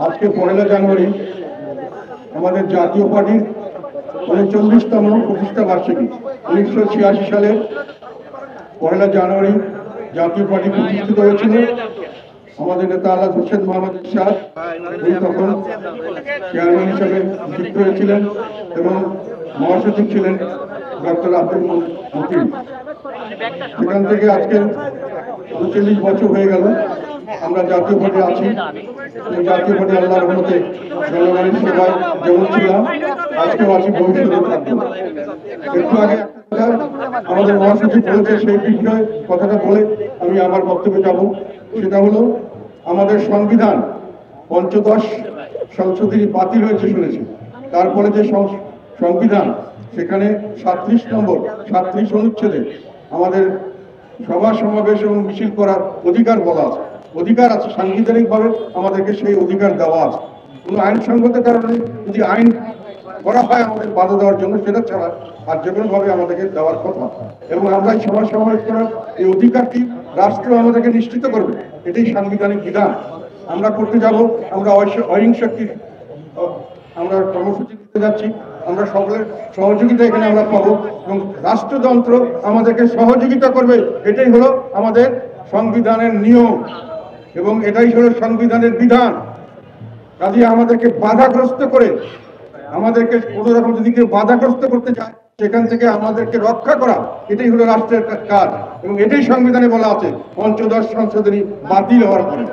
আজকে 1 জানুয়ারি আমাদের জাতীয় পার্টির 39তম প্রতিষ্ঠা বার্ষিকী। 1986 সালের 1 জানুয়ারি জাতীয় পার্টি প্রতিষ্ঠিত হয়েছিল। আমাদের নেতা আলাদ হোসেন মোহাম্মদ এরশাদ উনি তখন চেয়ারম্যান হিসেবে নিযুক্ত হয়েছিলেন এবং মহাসচিব ছিলেন ডক্টর আব্দুল মতিন। সেখান থেকে আজকে 39 বছর হয়ে গেল আমরা জাতীয় পার্টি আছি। জাতীয় পার্টি আল্লাহর রহমতে জনগণের সেবায় যেমন ছিলাম আজকেও আছি, ভবিষ্যতে থাকবো। একটু আগে আমাদের মহাসচিব বলেছে, সেই বিষয়ে কথাটা বলে আমি আমার বক্তব্যে যাব। সেটা হলো আমাদের সংবিধান পঞ্চদশ সংশোধনী বাতিল হয়েছে শুনেছি। তারপরে যে সংবিধান সেখানে 37 অনুচ্ছেদে আমাদের সভা সমাবেশ এবং মিছিল করার অধিকার বলা আছে। অধিকার আছে, সাংবিধানিক ভাবে আমাদেরকে সেই অধিকার দেওয়া আছে। কোনো আইনসঙ্গত কারণে যদি আইন করা হয় আমাদের বাধা দেওয়ার জন্য, সেটা ছাড়া আর যে কোনো ভাবে আমাদেরকে দেওয়ার কথা। এবং আমরা এই সভা সমাবেশ করার এই অধিকারটি রাষ্ট্র আমাদেরকে নিশ্চিত করবে, এটাই সাংবিধানিক বিধান। আমরা করতে যাব, আমরা অহিংসাকে আমরা কর্মসূচি দিতে যাচ্ছি। আমরা সকলের সহযোগিতা এখানে আমরা পাবো এবং রাষ্ট্রযন্ত্র আমাদেরকে সহযোগিতা করবে। এটাই হলো আমাদের সংবিধানের নিয়ম এবং এটাই হলো সংবিধানের বিধান। কাজে আমাদেরকে বাধাগ্রস্ত করে, আমাদেরকে কোনো রকম যদি কেউ বাধাগ্রস্ত করতে চায় সেখান থেকে আমাদেরকে রক্ষা করা, এটাই হলো রাষ্ট্রের কাজ এবং এটাই সংবিধানে বলা আছে। পঞ্চদশ সংশোধনী বাতিল হওয়ার পরে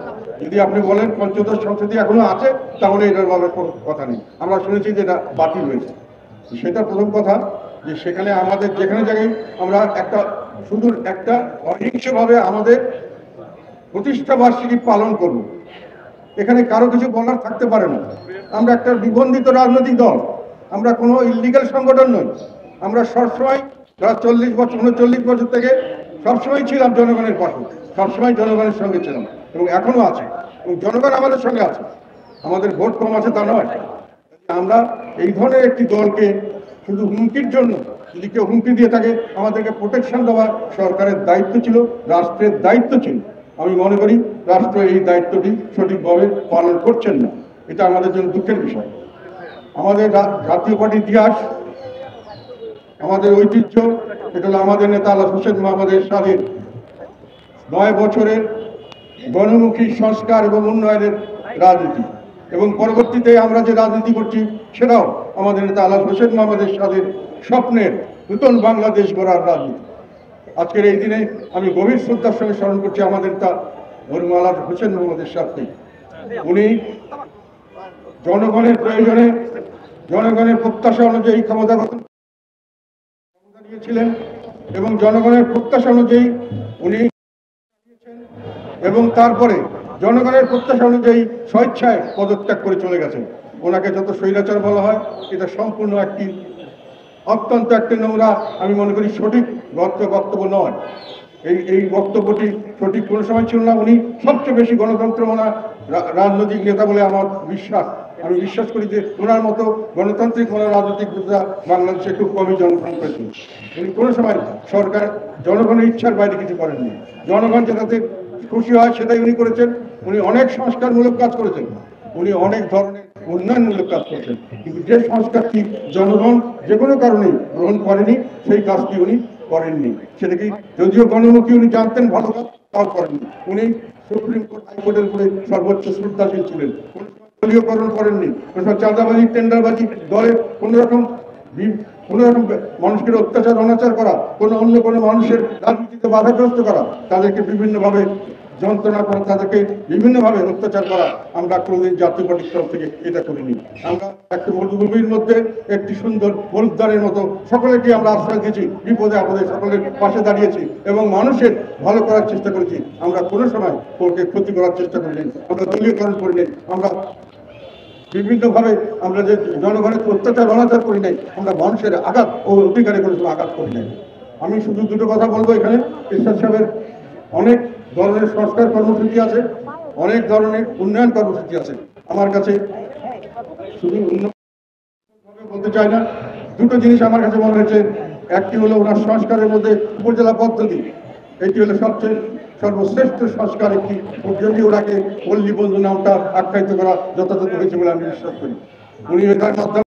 যদি আপনি বলেন পঞ্চদশ সংশোধনী এখনো আছে, তাহলে এটার ভাবে কোনো কথা নেই। আমরা শুনেছি যে এটা বাতিল হয়েছে। সেটা প্রথম কথা, যে সেখানে আমাদের যেখানে জায়গায় আমরা শুধু একটা অহিংসভাবে আমাদের প্রতিষ্ঠা বার্ষিকী পালন করব, এখানে কারো কিছু বলার থাকতে পারে না। আমরা একটা নিবন্ধিত রাজনৈতিক দল, আমরা কোনো ইলিগাল সংগঠন নই। আমরা সবসময় 39 বছর থেকে সবসময় ছিলাম জনগণের পাশে, সবসময় জনগণের সঙ্গে ছিলাম এবং এখনো আছে এবং জনগণ আমাদের সঙ্গে আছে। আমাদের ভোট কম আছে তা নয়। আমরা এই ধরনের একটি দলকে শুধু হুমকির জন্য যদি কেউ হুমকি দিয়ে থাকে, আমাদেরকে প্রোটেকশন দেওয়া সরকারের দায়িত্ব ছিল, রাষ্ট্রের দায়িত্ব ছিল। আমি মনে করি রাষ্ট্র এই দায়িত্বটি সঠিকভাবে পালন করছেন না, এটা আমাদের জন্য দুঃখের বিষয়। আমাদের জাতীয় পার্টির ইতিহাস, আমাদের ঐতিহ্য, এটা হলো আমাদের নেতা আলাদ হোসেন মোহাম্মদ এরশাদের 9 বছরের গণমুখী সংস্কার এবং উন্নয়নের রাজনীতি এবং পরবর্তীতে আমরা যে রাজনীতি করছি সেটাও আমাদের নেতা আলাদ হোসেন মোহাম্মদ এরশাদের স্বপ্নের নতুন বাংলাদেশ গড়ার রাজনীতি। আজকের এই দিনে আমি গভীর শ্রদ্ধার সঙ্গে স্মরণ করছি আমাদের নেতা মরহুম আলাদ হোসেন মোহাম্মদ এরশাদকে। উনি জনগণের প্রয়োজনে, জনগণের প্রত্যাশা অনুযায়ী ক্ষমতা নিয়েছিলেন এবং জনগণের প্রত্যাশা অনুযায়ী উনি এবং তারপরে জনগণের প্রত্যাশা অনুযায়ী স্বেচ্ছায় পদত্যাগ করে চলে গেছেন। ওনাকে যত স্বৈরাচার বলা হয়, এটা সম্পূর্ণ অত্যন্ত একটি নোংরা, আমি মনে করি সঠিক বক্তব্য নয়। এই বক্তব্যটি সঠিক কোনো সময় ছিল না। উনি সবচেয়ে বেশি গণতন্ত্র মানা রাজনৈতিক নেতা বলে আমার বিশ্বাস। আমি বিশ্বাস করি যে ওনার মতো গণতান্ত্রিক মানা রাজনৈতিক নেতা বাংলাদেশে খুব কমই জন্মগ্রহণ করেছেন। উনি কোনো সময় সরকার জনগণের ইচ্ছার বাইরে কিছু করেননি। জনগণ যেটাতে খুশি হয় সেটাই উনি করেছেন। উনি অনেক সংস্কারমূলক কাজ করেছেন, উনি অনেক ধরনের উন্নয়নমূলক কাজ করেছেন, কিন্তু যে সংস্কারটি জনগণ যে কোনো কারণে গ্রহণ করেনি সেই কাজটি উনি করেননি। সেটা কি, যদিও গণমুখী উনি জানতেন ভালো কাজ, তাও করেননি। উনি সুপ্রিম কোর্ট, হাইকোর্টের উপরে সর্বোচ্চ শ্রদ্ধাশীল ছিলেন। দলীয়করণ করেননি, চাঁদাবাজি, টেন্ডারবাজি, দলের কোনো রকম মানুষকে অত্যাচার অনাচার করা, অন্য কোনো মানুষের রাজনীতিতে বাধাগ্রস্ত করা, তাদেরকে বিভিন্নভাবে যন্ত্রণা করা, তাদেরকে বিভিন্নভাবে অত্যাচার করা, আমরা কোনোদিন জাতীয় পার্টির তরফ থেকে এটা করিনি। আমরা একটা মরুভূমির মধ্যে একটি সুন্দর হলুদ্দারের মতো সকলেকে আমরা আশ্রয় দিয়েছি, বিপদে আপদে সকলের পাশে দাঁড়িয়েছি এবং মানুষের ভালো করার চেষ্টা করেছি। আমরা কোনো সময় ওকে ক্ষতি করার চেষ্টা করিনি, আমরা দলীয়করণ করিনি, আমরা বিভিন্নভাবে আমরা যে জনগণের অত্যাচার অনাচার করি নাই, আমরা মানুষের আঘাত ও অধিকারে কোনো সময় আঘাত করি নাই। আমি শুধু দুটো কথা বলবো, এখানে এরশাদ সাহেবের অনেক ধরনের সংস্কার কর্মসূচি আছে, অনেক ধরনের উন্নয়ন কর্মসূচি আছে। আমার কাছে শুধু উন্নয়ন বলতে চাই না, দুটো জিনিস আমার কাছে মনে হয়েছে। একটি হলো ওনার সংস্কারের মধ্যে উপজেলা পদ্ধতি, এটি হলো সবচেয়ে সর্বশ্রেষ্ঠ সংস্কার একটি যদি ওনাকে পল্লী বন্ধু নামটা আখ্যায়িত করা যথাযথ হয়েছে বলে আমি বিশ্বাস করি। উনি এটার মাধ্যমে